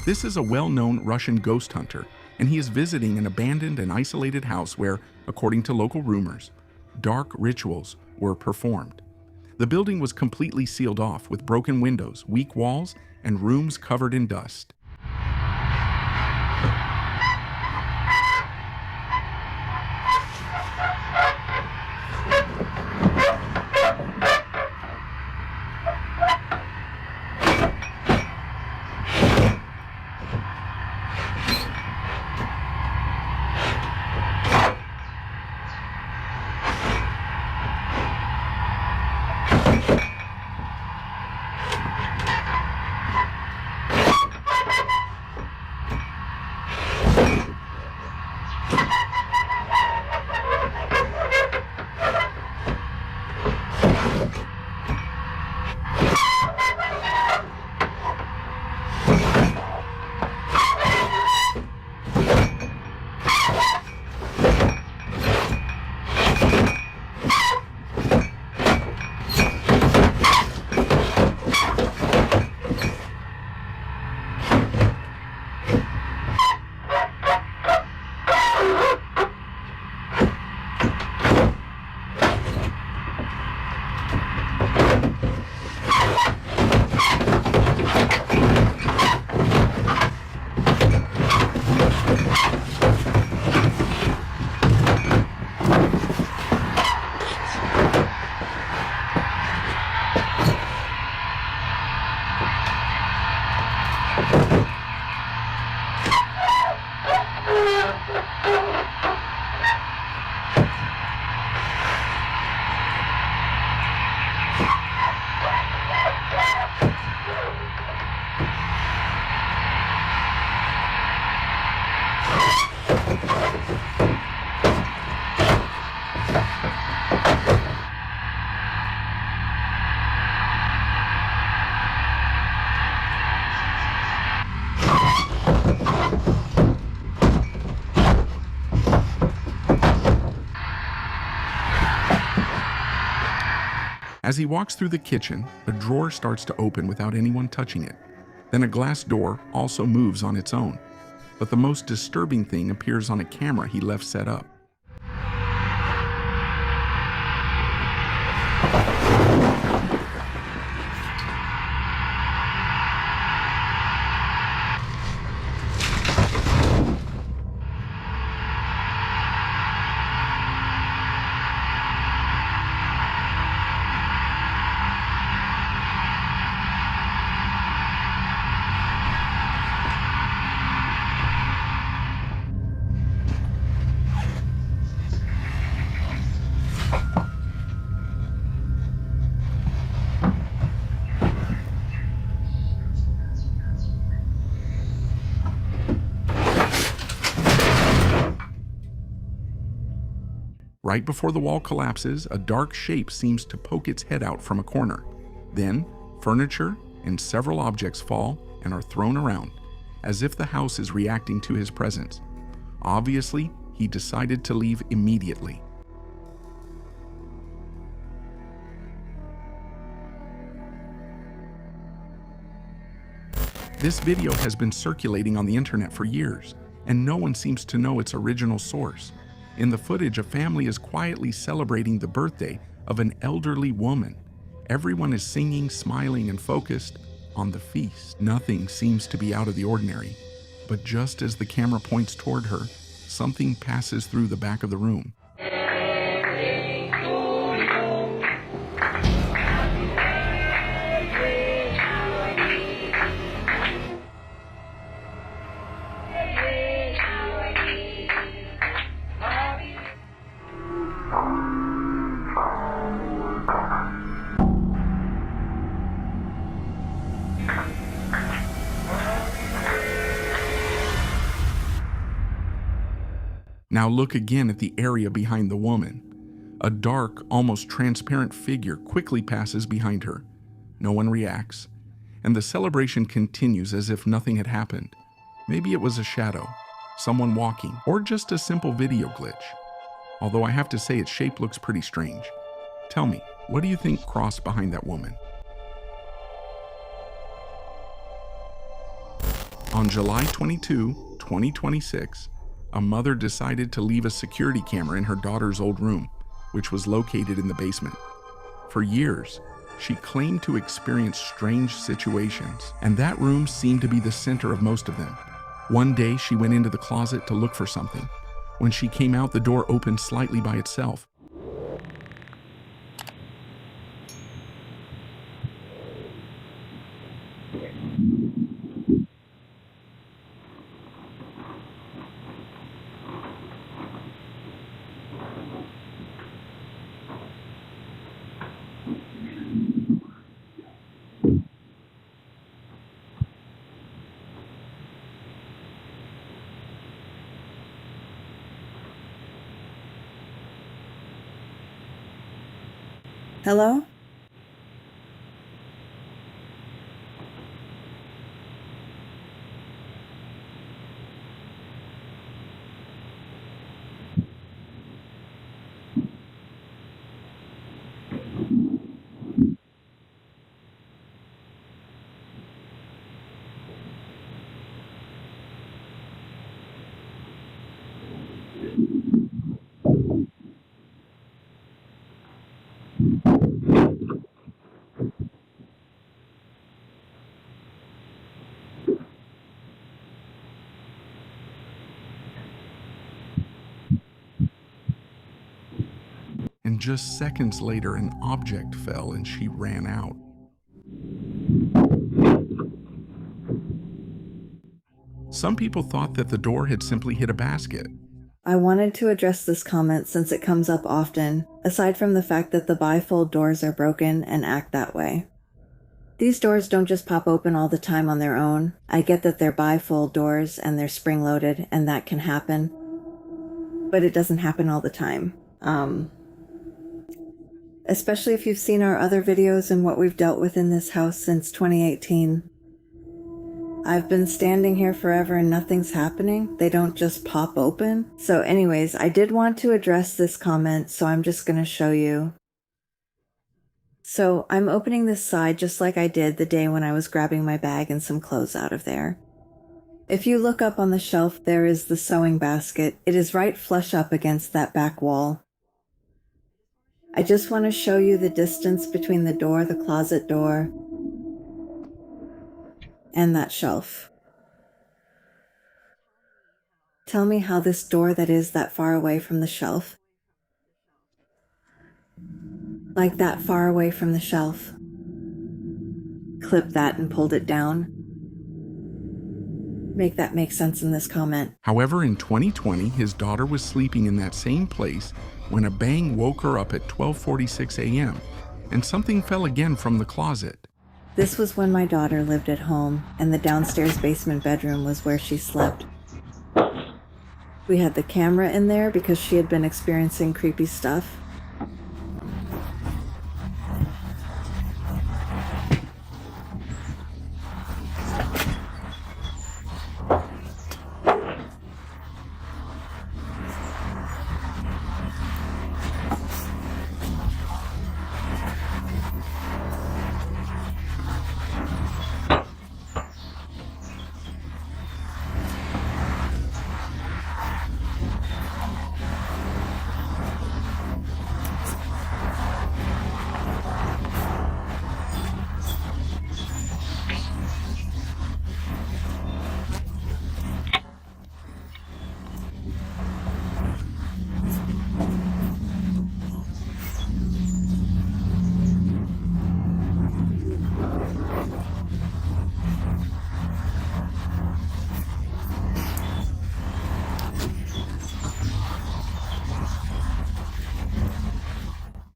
This is a well-known Russian ghost hunter, and he is visiting an abandoned and isolated house where, according to local rumors, dark rituals were performed. The building was completely sealed off with broken windows, weak walls, and rooms covered in dust. As he walks through the kitchen, a drawer starts to open without anyone touching it. Then a glass door also moves on its own. But the most disturbing thing appears on a camera he left set up. Right before the wall collapses, a dark shape seems to poke its head out from a corner. Then, furniture and several objects fall and are thrown around, as if the house is reacting to his presence. Obviously, he decided to leave immediately. This video has been circulating on the internet for years, and no one seems to know its original source. In the footage, a family is quietly celebrating the birthday of an elderly woman. Everyone is singing, smiling, and focused on the feast. Nothing seems to be out of the ordinary, but just as the camera points toward her, something passes through the back of the room. Now look again at the area behind the woman. A dark, almost transparent figure quickly passes behind her. No one reacts, and the celebration continues as if nothing had happened. Maybe it was a shadow, someone walking, or just a simple video glitch. Although I have to say its shape looks pretty strange. Tell me, what do you think crossed behind that woman? On July 22, 2026, a mother decided to leave a security camera in her daughter's old room, which was located in the basement. For years, she claimed to experience strange situations, and that room seemed to be the center of most of them. One day, she went into the closet to look for something. When she came out, the door opened slightly by itself. Hello? And just seconds later, an object fell and she ran out. Some people thought that the door had simply hit a basket. I wanted to address this comment since it comes up often, aside from the fact that the bifold doors are broken and act that way. These doors don't just pop open all the time on their own. I get that they're bifold doors and they're spring-loaded and that can happen, but it doesn't happen all the time. Especially if you've seen our other videos and what we've dealt with in this house since 2018. I've been standing here forever and nothing's happening. They don't just pop open. So anyways, I did want to address this comment, so I'm just going to show you. So I'm opening this side just like I did the day when I was grabbing my bag and some clothes out of there. If you look up on the shelf, there is the sewing basket. It is right flush up against that back wall. I just want to show you the distance between the door, the closet door, and that shelf. Tell me how this door that is that far away from the shelf, like that far away from the shelf, clipped that and pulled it down. Make that make sense in this comment. However, in 2020, his daughter was sleeping in that same place when a bang woke her up at 12:46 a.m. and something fell again from the closet. This was when my daughter lived at home, and the downstairs basement bedroom was where she slept. We had the camera in there because she had been experiencing creepy stuff.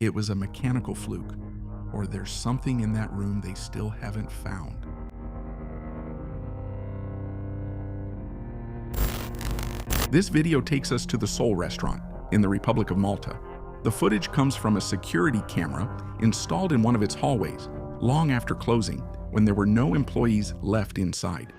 It was a mechanical fluke, or there's something in that room they still haven't found. This video takes us to the Soul restaurant in the Republic of Malta. The footage comes from a security camera installed in one of its hallways, long after closing, when there were no employees left inside.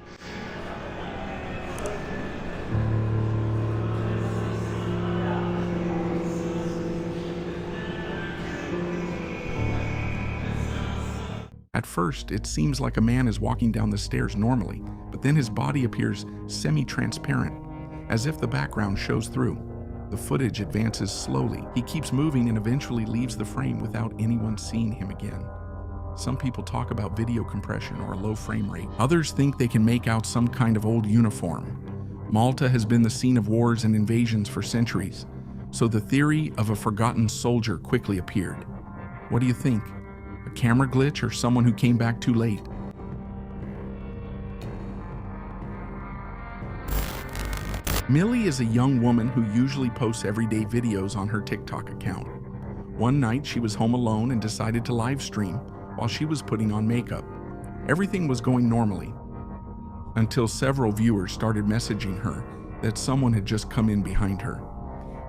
At first, it seems like a man is walking down the stairs normally, but then his body appears semi-transparent, as if the background shows through. The footage advances slowly. He keeps moving and eventually leaves the frame without anyone seeing him again. Some people talk about video compression or a low frame rate. Others think they can make out some kind of old uniform. Malta has been the scene of wars and invasions for centuries, so the theory of a forgotten soldier quickly appeared. What do you think? A camera glitch or someone who came back too late? Millie is a young woman who usually posts everyday videos on her TikTok account. One night she was home alone and decided to live stream while she was putting on makeup. Everything was going normally, until several viewers started messaging her that someone had just come in behind her.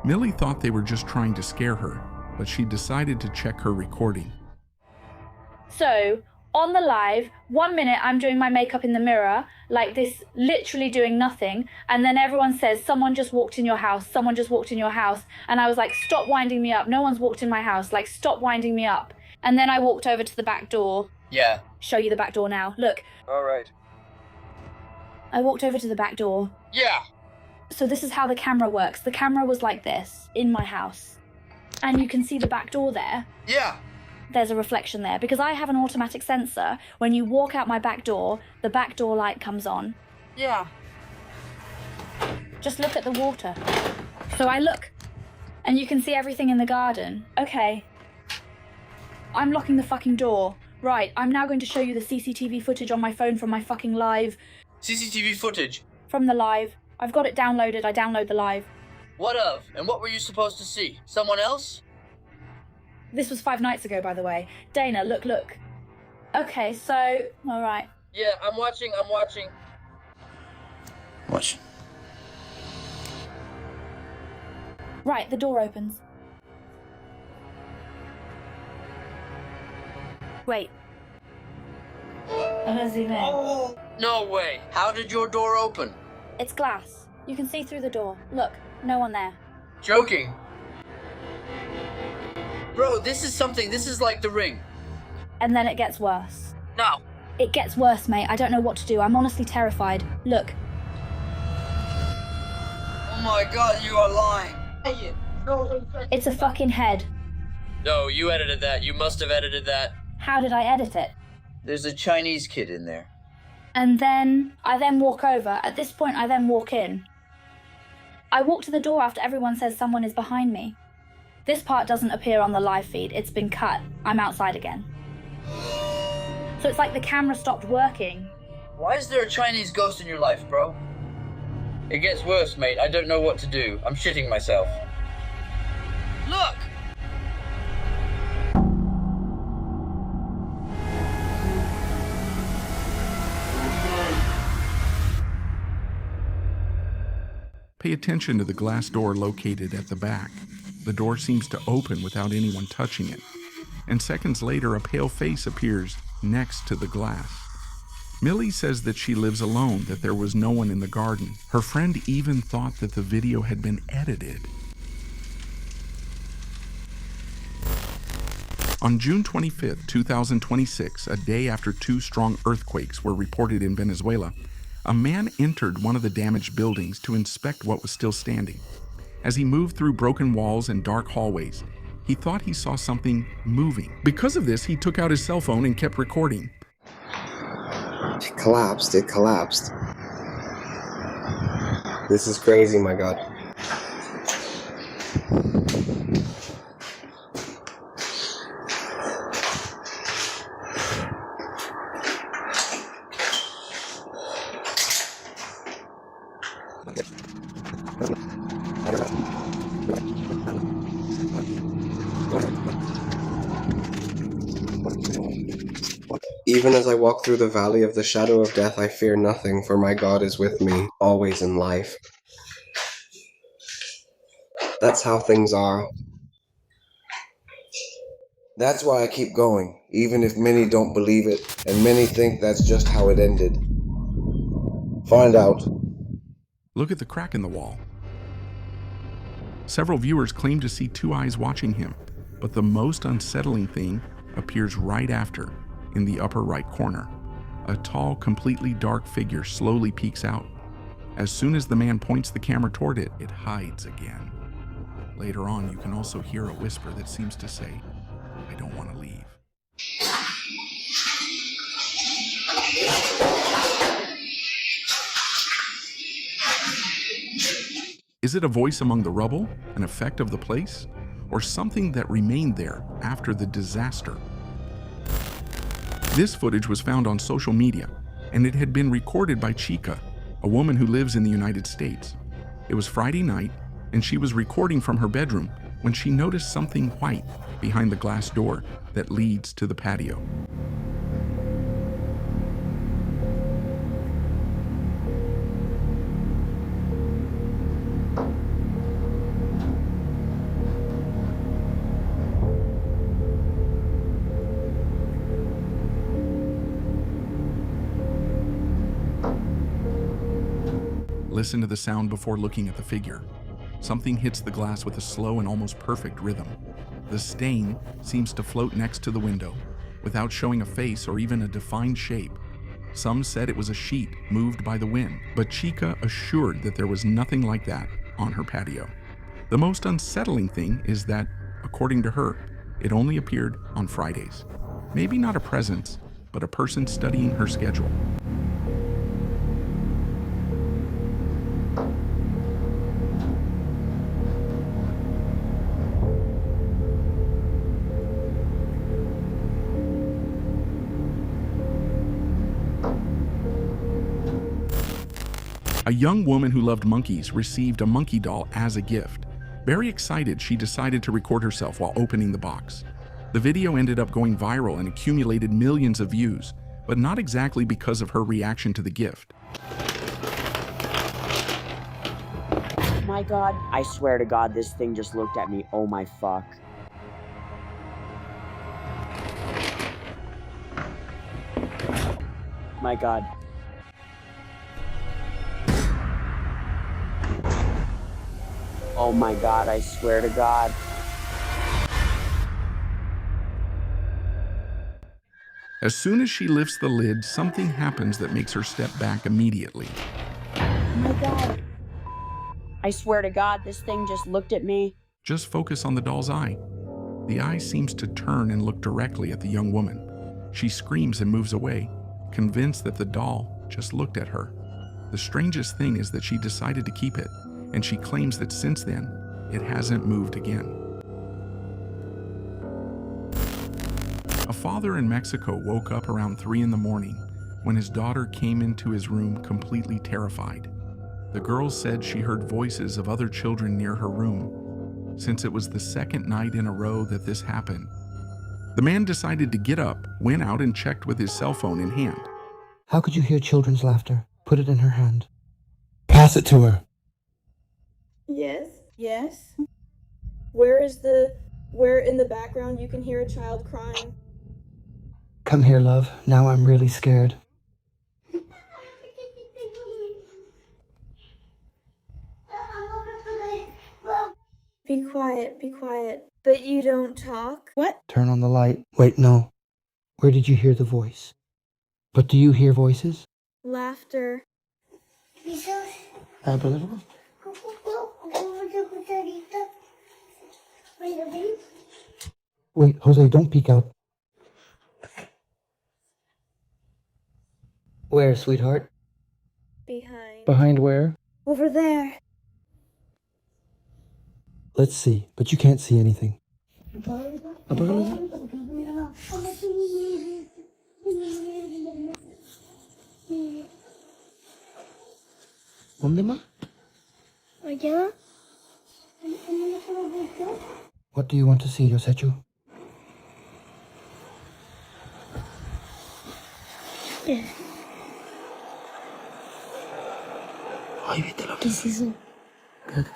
Millie thought they were just trying to scare her, but she decided to check her recording. So, on the live, 1 minute I'm doing my makeup in the mirror, like this, literally doing nothing, and then everyone says, someone just walked in your house, someone just walked in your house, and I was like, stop winding me up, no one's walked in my house, like, stop winding me up. And then I walked over to the back door. Yeah. Show you the back door now, look. Alright. I walked over to the back door. Yeah. So this is how the camera works. The camera was like this, in my house. And you can see the back door there. Yeah. There's a reflection there, because I have an automatic sensor. When you walk out my back door, the back door light comes on. Yeah. Just look at the water. So I look, and you can see everything in the garden. Okay. I'm locking the fucking door. Right, I'm now going to show you the CCTV footage on my phone from my fucking live. CCTV footage? From the live. I've got it downloaded, I download the live. What of? And what were you supposed to see? Someone else? This was 5 nights ago, by the way. Dana, look. Okay, so, alright. Yeah, I'm watching. Watch. Right, the door opens. Wait. I'm gonna zoom in. Oh, no way. How did your door open? It's glass. You can see through the door. Look, no one there. Joking. Bro, this is like The Ring. And then it gets worse. No. It gets worse, mate. I don't know what to do. I'm honestly terrified. Look. Oh my god, you are lying. It's a fucking head. No, you edited that. You must have edited that. How did I edit it? There's a Chinese kid in there. And then I walk over. At this point, I then walk in. I walk to the door after everyone says someone is behind me. This part doesn't appear on the live feed. It's been cut. I'm outside again. So it's like the camera stopped working. Why is there a Chinese ghost in your life, bro? It gets worse, mate. I don't know what to do. I'm shitting myself. Look! Pay attention to the glass door located at the back. The door seems to open without anyone touching it, and seconds later a pale face appears next to the glass. Millie says that she lives alone, that there was no one in the garden. Her friend even thought that the video had been edited. On June 25, 2026, a day after 2 strong earthquakes were reported in Venezuela, a man entered one of the damaged buildings to inspect what was still standing. As he moved through broken walls and dark hallways, he thought he saw something moving. Because of this, he took out his cell phone and kept recording. It collapsed. This is crazy, my God. Even as I walk through the valley of the shadow of death, I fear nothing, for my God is with me, always in life. That's how things are. That's why I keep going, even if many don't believe it, and many think that's just how it ended. Find out. Look at the crack in the wall. Several viewers claim to see 2 eyes watching him, but the most unsettling thing appears right after. in the upper right corner. A tall, completely dark figure slowly peeks out. As soon as the man points the camera toward it, it hides again. Later on, you can also hear a whisper that seems to say, "I don't want to leave." Is it a voice among the rubble, an effect of the place, or something that remained there after the disaster? This footage was found on social media, and it had been recorded by Chica, a woman who lives in the United States. It was Friday night, and she was recording from her bedroom when she noticed something white behind the glass door that leads to the patio. Listen to the sound before looking at the figure. Something hits the glass with a slow and almost perfect rhythm. The stain seems to float next to the window, without showing a face or even a defined shape. Some said it was a sheet moved by the wind, but Chica assured that there was nothing like that on her patio. The most unsettling thing is that, according to her, it only appeared on Fridays. Maybe not a presence, but a person studying her schedule. A young woman who loved monkeys received a monkey doll as a gift. Very excited, she decided to record herself while opening the box. The video ended up going viral and accumulated millions of views, but not exactly because of her reaction to the gift. My God, I swear to God, this thing just looked at me. Oh my fuck. My God. Oh my God, I swear to God. As soon as she lifts the lid, something happens that makes her step back immediately. Oh my God. I swear to God, this thing just looked at me. Just focus on the doll's eye. The eye seems to turn and look directly at the young woman. She screams and moves away, convinced that the doll just looked at her. The strangest thing is that she decided to keep it, and she claims that since then, it hasn't moved again. A father in Mexico woke up around 3 in the morning when his daughter came into his room completely terrified. The girl said she heard voices of other children near her room. Since it was the second night in a row that this happened, the man decided to get up, went out and checked with his cell phone in hand. How could you hear children's laughter? Put it in her hand. Pass it to her. Yes. Yes. Where in the background you can hear a child crying? Come here, love. Now I'm really scared. Be quiet, be quiet. But you don't talk? What? Turn on the light. Wait, no. Where did you hear the voice? But do you hear voices? Laughter. A little. Wait, Jose, don't peek out. Where, sweetheart? Behind. Behind where? Over there. Let's see, but you can't see anything. What do you want to see, Yosechu? Ay, vete lo que es eso. Good.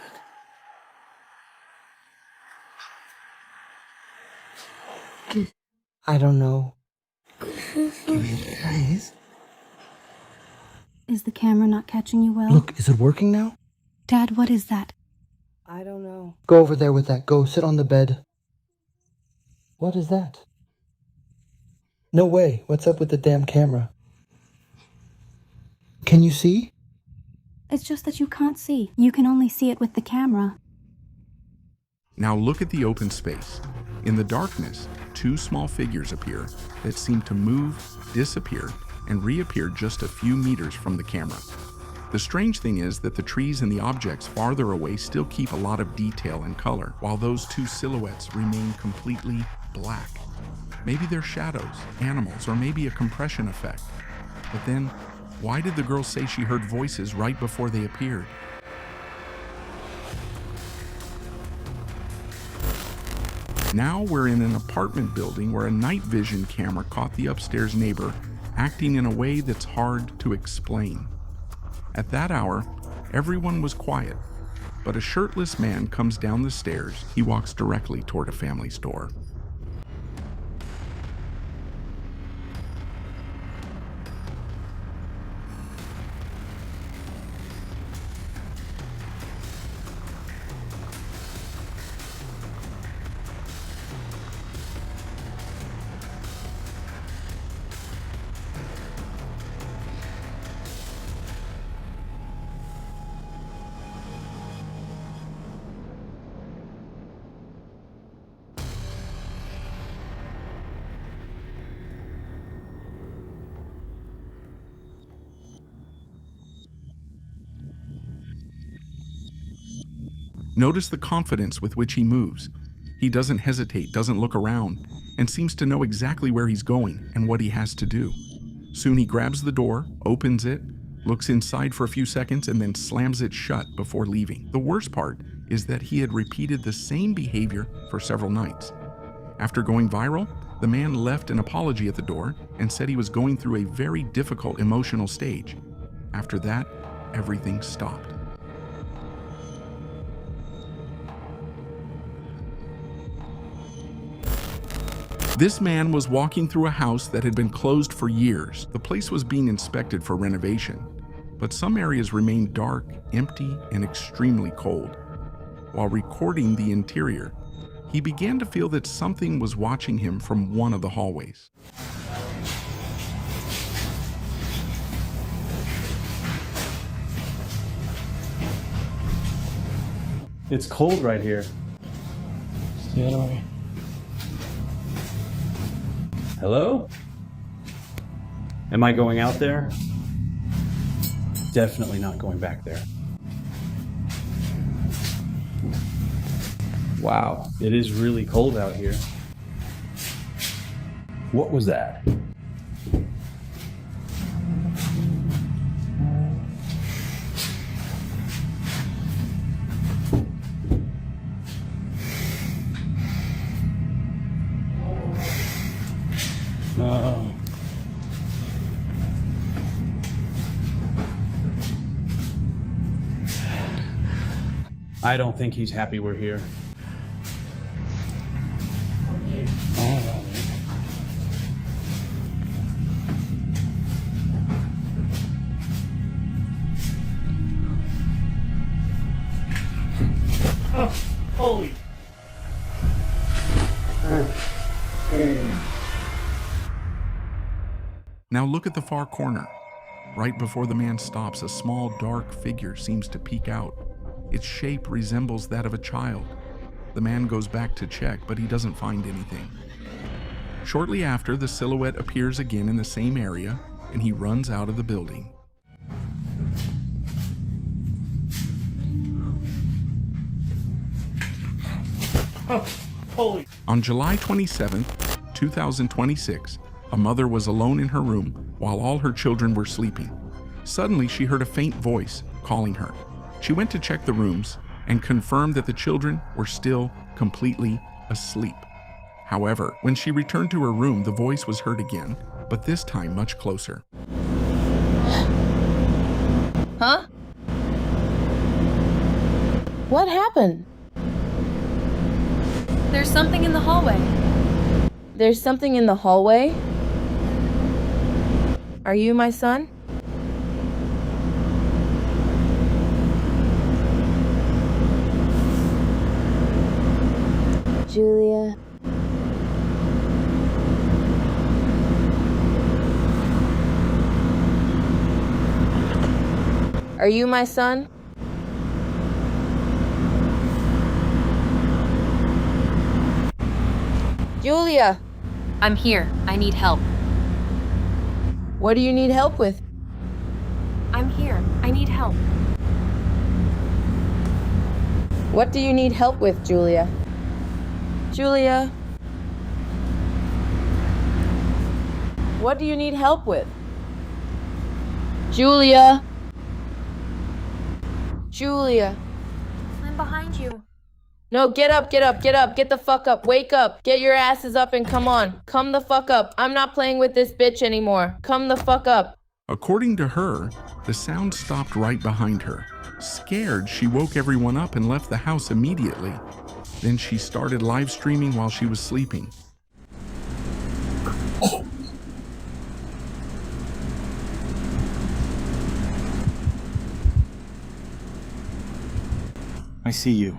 I don't know. Is the camera not catching you well? Look, is it working now? Dad, what is that? I don't know. Go over there with that. Go sit on the bed. What is that? No way. What's up with the damn camera? Can you see? It's just that you can't see. You can only see it with the camera. Now look at the open space. In the darkness, two small figures appear that seem to move, disappear, and reappear just a few meters from the camera. The strange thing is that the trees and the objects farther away still keep a lot of detail and color, while those two silhouettes remain completely black. Maybe they're shadows, animals, or maybe a compression effect. But then, why did the girl say she heard voices right before they appeared? Now we're in an apartment building where a night vision camera caught the upstairs neighbor acting in a way that's hard to explain. At that hour, everyone was quiet, but a shirtless man comes down the stairs. He walks directly toward a family store. Notice the confidence with which he moves. He doesn't hesitate, doesn't look around, and seems to know exactly where he's going and what he has to do. Soon he grabs the door, opens it, looks inside for a few seconds, and then slams it shut before leaving. The worst part is that he had repeated the same behavior for several nights. After going viral, the man left an apology at the door and said he was going through a very difficult emotional stage. After that, everything stopped. This man was walking through a house that had been closed for years. The place was being inspected for renovation, but some areas remained dark, empty, and extremely cold. While recording the interior, he began to feel that something was watching him from one of the hallways. It's cold right here. Stay out of the way. Hello? Am I going out there? Definitely not going back there. Wow, it is really cold out here. What was that? No. I don't think he's happy we're here. Oh, holy. Now look at the far corner. Right before the man stops, a small dark figure seems to peek out. Its shape resembles that of a child. The man goes back to check, but he doesn't find anything. Shortly after, the silhouette appears again in the same area, and he runs out of the building. Oh, holy. On July 27, 2026, a mother was alone in her room while all her children were sleeping. Suddenly, she heard a faint voice calling her. She went to check the rooms and confirmed that the children were still completely asleep. However, when she returned to her room, the voice was heard again, but this time much closer. Huh? What happened? There's something in the hallway. There's something in the hallway? Are you my son? Julia. Are you my son? Julia! I'm here. I need help. What do you need help with? I'm here. I need help. What do you need help with, Julia? Julia? What do you need help with? Julia? Julia? I'm behind you. No, get up, get up, get up, get the fuck up, wake up, get your asses up and come on. Come the fuck up. I'm not playing with this bitch anymore. Come the fuck up. According to her, the sound stopped right behind her. Scared, she woke everyone up and left the house immediately. Then she started live streaming while she was sleeping. I see you.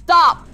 Stop!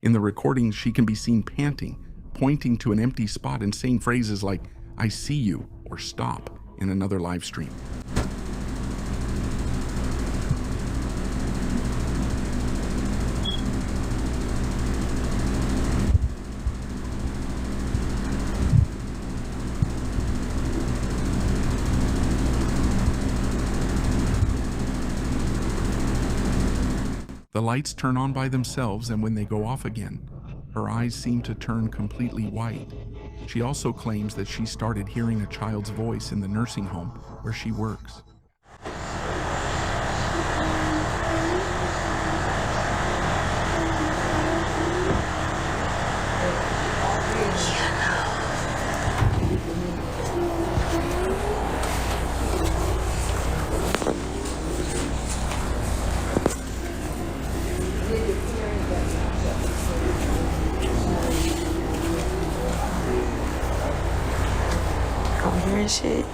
In the recording, she can be seen panting, pointing to an empty spot and saying phrases like, "I see you," or "stop," in another live stream. The lights turn on by themselves, and when they go off again, her eyes seem to turn completely white. She also claims that she started hearing a child's voice in the nursing home where she works. Shit.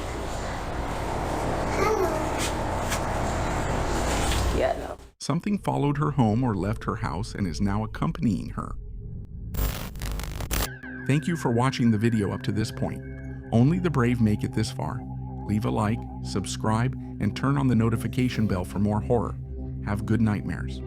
Yeah, no. Something followed her home or left her house and is now accompanying her. Thank you for watching the video up to this point. Only the brave make it this far. Leave a like, subscribe, and turn on the notification bell for more horror. Have good nightmares.